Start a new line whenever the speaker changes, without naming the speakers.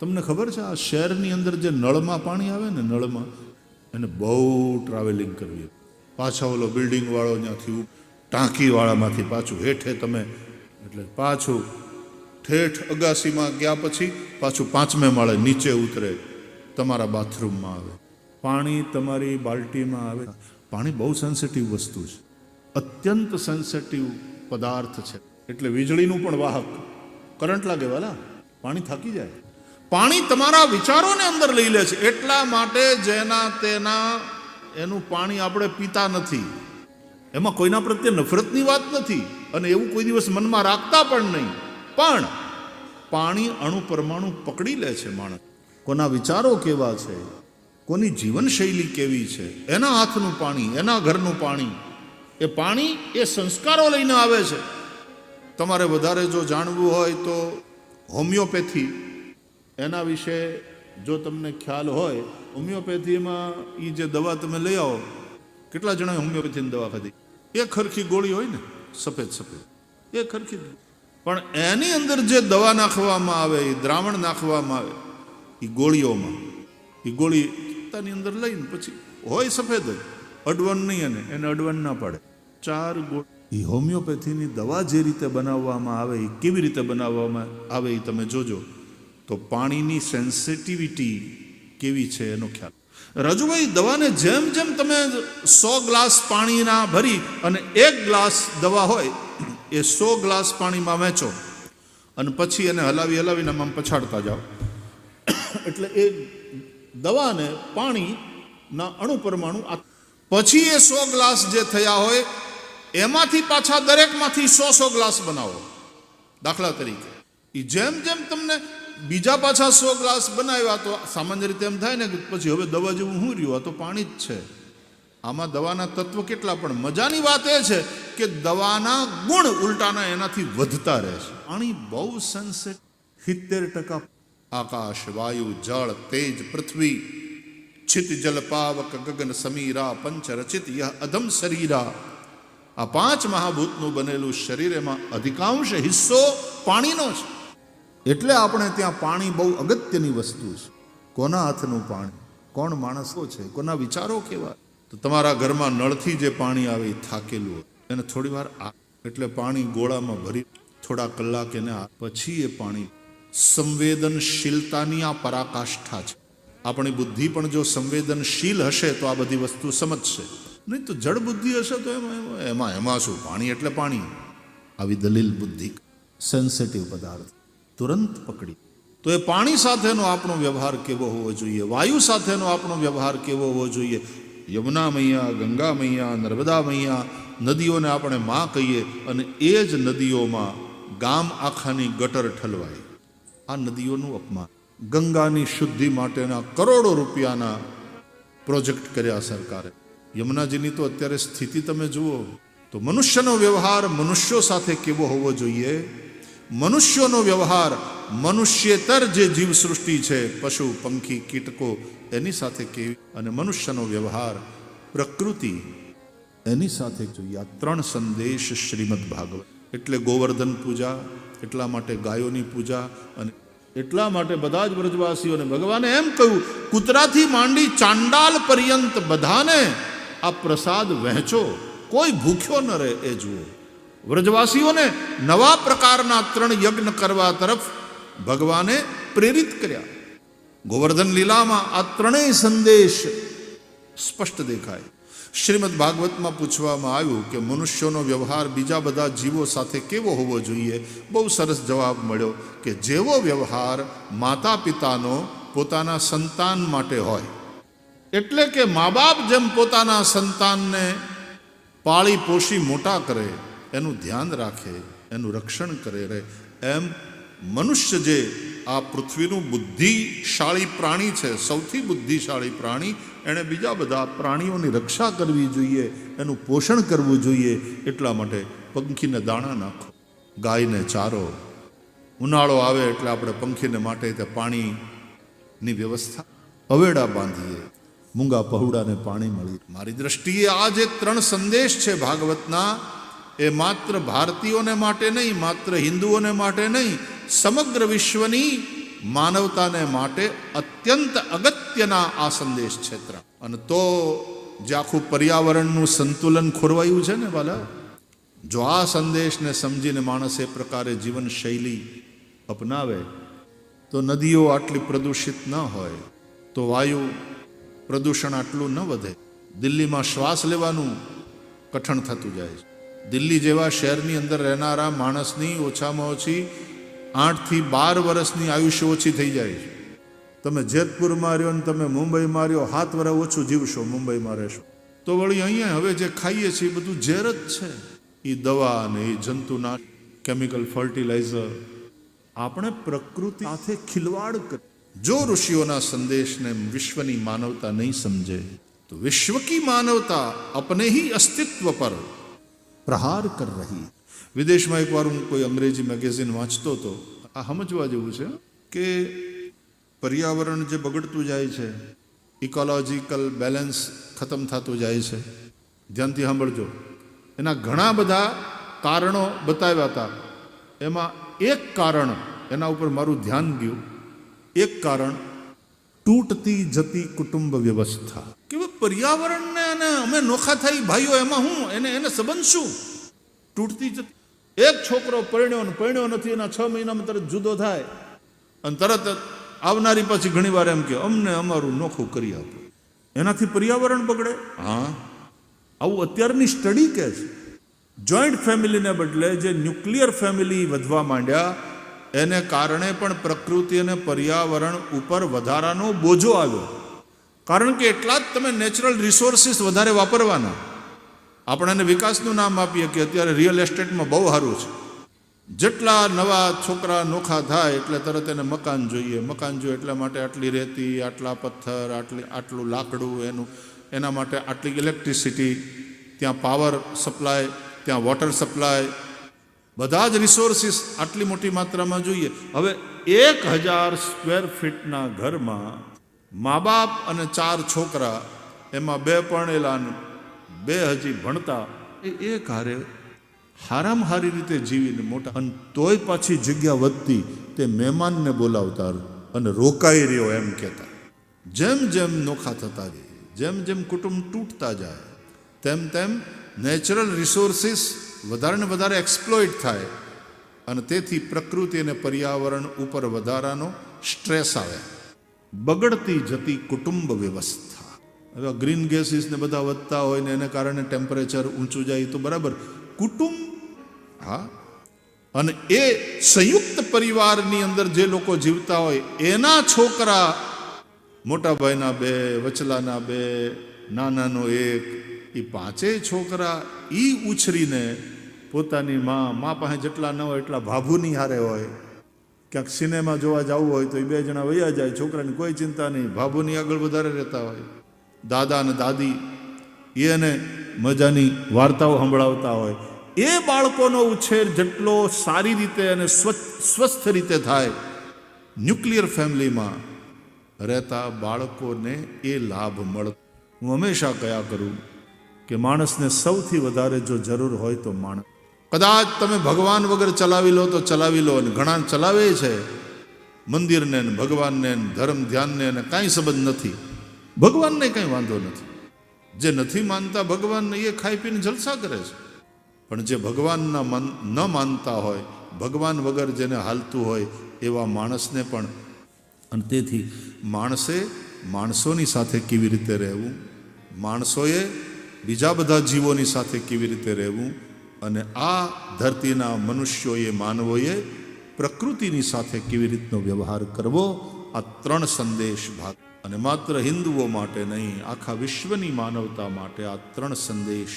તમને ખબર છે આ શહેરની અંદર જે નળમાં પાણી આવે ને, નળમાં એને બહુ ટ્રાવેલિંગ કરવી, પાછા ઓલો બિલ્ડિંગવાળો ત્યાંથી ટાંકીવાળામાંથી પાછું હેઠે તમે, એટલે પાછું ઠેઠ અગાસીમાં ગયા પછી પાછું 5મે માળે નીચે ઉતરે, તમારા બાથરૂમમાં આવે પાણી, તમારી બાલ્ટીમાં આવે. પાણી બહુ સેન્સિટિવ વસ્તુ છે, અત્યંત સેન્સિટિવ પદાર્થ છે. એટલે વીજળીનું પણ વાહક, કરંટ લાગે વાલા, પાણી થાકી જાય. પાણી તમારા વિચારોને અંદર લઈ લે છે. એટલા માટે જેના તેના એનું પાણી આપણે પીતા નથી. એમાં કોઈના પ્રત્યે નફરતની વાત નથી અને એવું કોઈ દિવસ મનમાં રાખતા પણ નહીં. પણ પાણી અણુ પરમાણુ પકડી લે છે માણસ. કોના વિચારો કેવા છે, કોની જીવનશૈલી કેવી છે, એના હાથનું પાણી, એના ઘરનું પાણી. એ પાણી એ સંસ્કારો લઈને આવે છે. તમારે વધારે જો જાણવું હોય તો હોમિયોપેથી, એના વિશે જો તમને ખ્યાલ હોય, હોમિયોપેથીમાં એ જે દવા તમે લઈ આવો, કેટલા જણાએ હોમિયોપેથીની દવા ખાધી? એક ખરખી ગોળી હોય ને, સફેદ સફેદ, એ ખરખી. પણ એની અંદર જે દવા નાખવામાં આવે, એ દ્રાવણ નાખવામાં આવે એ ગોળીઓમાં, એ ગોળી તાની અંદર લઈને પછી હોય સફેદ જ, અડવન નહીં, એને અડવન ના પાડે. 4 ગોળી. એ હોમિયોપેથીની દવા જે રીતે બનાવવામાં આવે, એ કેવી રીતે બનાવવામાં આવે એ તમે જોજો તો પાણીની સેન્સિટિવિટી કેવી છે એનો ખ્યાલ. રાજુભાઈ, દવાને જેમ જેમ તમે 100 ગ્લાસ પાણીના ભરી અને 1 ગ્લાસ દવા હોય એ 100 ગ્લાસ પાણીમાં વહેંચો અને પછી એને હલાવી હલાવીને આમ પછાડતા જાઓ, એટલે એ દવાને પાણીના અણુ પરમાણુ, પછી એ 100 ગ્લાસ જે થયા હોય એમાંથી પાછા દરેકમાંથી 100 ગ્લાસ બનાવો. દાખલા તરીકે એ જેમ જેમ તમને બીજા પાછા 100 ગ્લાસ બનાવ્યા તો સામાન્ય રીતે એમ થાય ને કે પછી હવે દવા જેવું શું રહ્યું, આ તો પાણી જ છે. આમાં દવાના તત્વ કેટલા, પણ મજાની વાત એ છે કે દવાના ગુણ ઉલટાના એનાથી વધતા રહે છે. પાણી બહુ સેન્સિટિવ. 70% આકાશ, વાયુ, જળ, તેજ, પૃથ્વી, છિત જલ પાવક ગગન સમીરા પંચ રચિત યહ અધમ શરીરા. આ 5 મહાભૂતનું બનેલું શરીર, એમાં અધિકાંશ હિસ્સો પાણીનો છે. એટલે આપણે ત્યાં પાણી બહુ અગત્યની વસ્તુ છે. કોના હાથનું પાણી, કોણ માણસો છે, કોના વિચારો કેવા. તો તમારા ઘરમાં નળથી જે પાણી આવે એ થાકેલું હોય, એને થોડી વાર એટલે પાણી ગોળામાં ભરી થોડા કલાક એને પછી એ પાણી. સંવેદનશીલતાની આ પરાકાષ્ઠા છે. આપણી બુદ્ધિ પણ જો સંવેદનશીલ હશે તો આ બધી વસ્તુ સમજશે, નહીં તો જડ બુદ્ધિ હશે તો એમાં શું, પાણી એટલે પાણી. આવી દલીલ બુદ્ધિ, સેન્સિટિવ પદાર્થ તુરંત પકડી. તો એ પાણી સાથેનો આપણો વ્યવહાર કેવો હોવો જોઈએ, વાયુ સાથેનો આપણો વ્યવહાર કેવો હોવો જોઈએ. યમુના મૈયા, ગંગા મૈયા, નર્મદા મૈયા, નદીઓને આપણે માં કહીએ અને એ જ નદીઓમાં ગામ આખાની ગટર ઠલવાય. આ નદીઓનું અપમાન. ગંગાની શુદ્ધિ માટેના કરોડો રૂપિયાના પ્રોજેક્ટ કર્યા સરકારે. યમુનાજીની તો અત્યારે સ્થિતિ તમે જુઓ તો મનુષ્યનો વ્યવહાર મનુષ્યો સાથે કેવો હોવો જોઈએ. મનુષ્યોનો વ્યવહાર, મનુષ્યેતર જે જીવસૃષ્ટિ છે, પશુ પંખી કીટકો, એની સાથે કેવી, અને મનુષ્યનો વ્યવહાર પ્રકૃતિ, એની સાથે જોઈએ. આ 3 સંદેશ શ્રીમદ ભાગવત. એટલે ગોવર્ધન પૂજા, એટલા માટે ગાયોની પૂજા, અને એટલા માટે બધા જ વ્રજવાસીઓને ભગવાને એમ કહ્યું, કૂતરાથી માંડી ચાંડાલ પર્યંત બધાને આ પ્રસાદ વહેંચો, કોઈ ભૂખ્યો ન રહે એ જુઓ. વ્રજવાસીઓને નવા પ્રકારના 3 યજ્ઞ કરવા તરફ ભગવાને પ્રેરિત કર્યા. ગોવર્ધન લીલામાં આ 3 સંદેશ સ્પષ્ટ દેખાય. શ્રીમદ ભાગવતમાં પૂછવામાં આવ્યું કે મનુષ્યનો વ્યવહાર બીજા બધા જીવો સાથે કેવો હોવો જોઈએ. બહુ સરસ જવાબ મળ્યો કે જેવો વ્યવહાર માતા પિતાનો પોતાના સંતાન માટે હોય, એટલે કે મા બાપ જેમ પોતાના સંતાનને પાળી પોષી મોટા કરે, એનું ધ્યાન રાખે, એનું રક્ષણ કરે રહે, એમ મનુષ્ય જે આ પૃથ્વીનું બુદ્ધિશાળી પ્રાણી છે, સૌથી બુદ્ધિશાળી પ્રાણી, એણે બીજા બધા પ્રાણીઓની રક્ષા કરવી જોઈએ, એનું પોષણ કરવું જોઈએ. એટલા માટે પંખીને દાણા નાખો, ગાયને ચારો. ઉનાળો આવે એટલે આપણે પંખીને માટે તે પાણીની વ્યવસ્થા, અવેડા બાંધીએ, મૂંગા પહુડાને પાણી મળી. મારી દ્રષ્ટિએ આ જે 3 સંદેશ છે ભાગવતના, એ માત્ર ભારતીયોને માટે નહીં, માત્ર હિન્દુઓને માટે નહીં, સમગ્ર વિશ્વની માનવતાને માટે અત્યંત અગત્યના આ સંદેશ ક્ષેત્ર. અને તો જે આખું પર્યાવરણનું સંતુલન ખોરવાયું છે ને વાલા, જો આ સંદેશને સમજીને માણસ એ પ્રકારે જીવન શૈલી અપનાવે તો નદીઓ આટલી પ્રદૂષિત ન હોય, તો વાયુ પ્રદૂષણ આટલું ન વધે. દિલ્હીમાં શ્વાસ લેવાનું કઠણ થતું જાય છે. દિલ્હી જેવા શહેરની અંદર રહેનારા માણસની ઓછામાં ઓછી 8 થી 12 વર્ષની આયુષ્ય ઓછી થઈ જાય છે. તમે જેતપુરમાં રહ્યો ને તમે મુંબઈમાં રહ્યો, 7 વર્ષ ઓછું જીવશો મુંબઈમાં રહેશો. તો વળી અહીંયા હવે જે ખાઈએ છીએ એ બધું ઝેર જ છે. એ દવા ને એ જંતુનાશક કેમિકલ ફર્ટિલાઇઝર. આપણે પ્રકૃતિ સાથે ખિલવાડ કરી. જો ઋષિઓના સંદેશને વિશ્વની માનવતા નહીં સમજે તો વિશ્વ કી માનવતા અપને ही अस्तित्व पर પ્રહાર કર રહી. વિદેશમાં એકવાર હું કોઈ અંગ્રેજી મેગેઝિન વાંચતો હતો. આ સમજવા જેવું છે કે પર્યાવરણ જે બગડતું જાય છે, ઇકોલોજીકલ બેલેન્સ ખતમ થતું જાય છે. ધ્યાનથી સાંભળજો. એના ઘણા બધા કારણો બતાવ્યા હતા. એમાં એક કારણ, એના ઉપર મારું ધ્યાન ગયું. એક કારણ તૂટતી જતી કુટુંબ વ્યવસ્થા. કે પર્યાવરણને અને અમે નોખા થઈ ભાઈઓ, એમાં હું એને સંબંધ શું? તૂટતી જતી. એક છોકરો પરણ્યો નથી, એના 6 મહિનામાં તરત જુદો થાય અને તરત આવનારી પછી ઘણી વાર એમ કે અમને અમારું નોખું કરી આપો. એનાથી પર્યાવરણ બગડે? હા, આવું અત્યારની સ્ટડી કહે છે. જોઈન્ટ ફેમિલીને બદલે જે ન્યુક્લિયર ફેમિલી વધવા માંડ્યા, એને કારણે પણ પ્રકૃતિ અને પર્યાવરણ ઉપર વધારાનો બોજો આવ્યો. કારણ કે એટલા જ તમે નેચરલ રિસોર્સિસ વધારે વાપરવાના. આપણે એને વિકાસનું નામ આપીએ કે અત્યારે રિયલ એસ્ટેટમાં બહુ સારું છે. જેટલા નવા છોકરા નોખા થાય એટલે તરત એને મકાન જોઈએ. મકાન જોઈએ એટલા માટે આટલી રેતી, આટલા પથ્થર, આટલું લાકડું, એના માટે આટલી ઇલેક્ટ્રિસિટી, ત્યાં પાવર સપ્લાય, ત્યાં વોટર સપ્લાય, બધા જ રિસોર્સિસ આટલી મોટી માત્રામાં જોઈએ. હવે 1000 સ્ક્વેર ફીટના ઘરમાં મા બાપ અને 4 છોકરા, એમાં 2 પરણેલા ને 2 હજી ભણતા, એક હારે હારામાં હારી રીતે જીવીને મોટા. અને તોય પાછી જગ્યા વધતી તે મહેમાનને બોલાવતા અને રોકાઈ રહ્યો એમ કહેતા. જેમ જેમ નોખા થતા જાય, જેમ જેમ કુટુંબ તૂટતા જાય, તેમ તેમ નેચરલ રિસોર્સિસ વધારે ને વધારે એક્સપ્લોઇટ થાય અને તેથી પ્રકૃતિ અને પર્યાવરણ ઉપર વધારાનો સ્ટ્રેસ આવે. બગડતી જતી કુટુંબ વ્યવસ્થા. હવે ગ્રીન ગેસીસ ને બધા વધતા હોય ને એને કારણે ટેમ્પરેચર ઊંચું જાય તો બરાબર. કુટુંબ, હા, અને એ સંયુક્ત પરિવારની અંદર જે લોકો જીવતા હોય એના છોકરા, મોટા ભાઈના 2, વચલાના 2, નાનાનો 1, એ 5 છોકરા એ ઉછરીને પોતાની મા પાસે જેટલા ન હોય એટલા ભાભુની હારે હોય. ક્યાંક સિનેમા જોવા જવું હોય તો એ 2 જણા વયા જાય, છોકરાની કોઈ ચિંતા નહીં, ભાભુની આગળ વધારે રહેતા હોય. દાદા અને દાદી એને મજાની વાર્તાઓ સંભળાવતા હોય. એ બાળકોનો ઉછેર જેટલો સારી રીતે અને સ્વસ્થ રીતે થાય, ન્યુક્લિયર ફેમિલીમાં રહેતા બાળકોને એ લાભ મળે. હું હંમેશા કયા કરું કે માણસને સૌથી વધારે જો જરૂર હોય તો માણસ. કદાચ તમે ભગવાન વગર ચલાવી લો તો ચલાવી લો, અને ઘણા ચલાવે છે મંદિરને ને ભગવાનને ધર્મ ધ્યાનને, અને કાંઈ સંબંધ નથી. ભગવાનને કંઈ વાંધો નથી. જે નથી માનતા ભગવાનને એ ખાઈ પીને જલસા કરે છે. પણ જે ભગવાનના ન માનતા હોય, ભગવાન વગર જેને હાલતું હોય એવા માણસને પણ. અને તેથી માણસે માણસોની સાથે કેવી રીતે રહેવું, માણસોએ બીજા બધા જીવોની સાથે કેવી રીતે રહેવું, અને આ ધરતીના મનુષ્યોએ, માનવોએ પ્રકૃતિની સાથે કેવી રીતનો વ્યવહાર કરવો, આ 3 સંદેશ અને માત્ર હિન્દુઓ માટે નહીં, આખા વિશ્વની માનવતા માટે આ 3 સંદેશ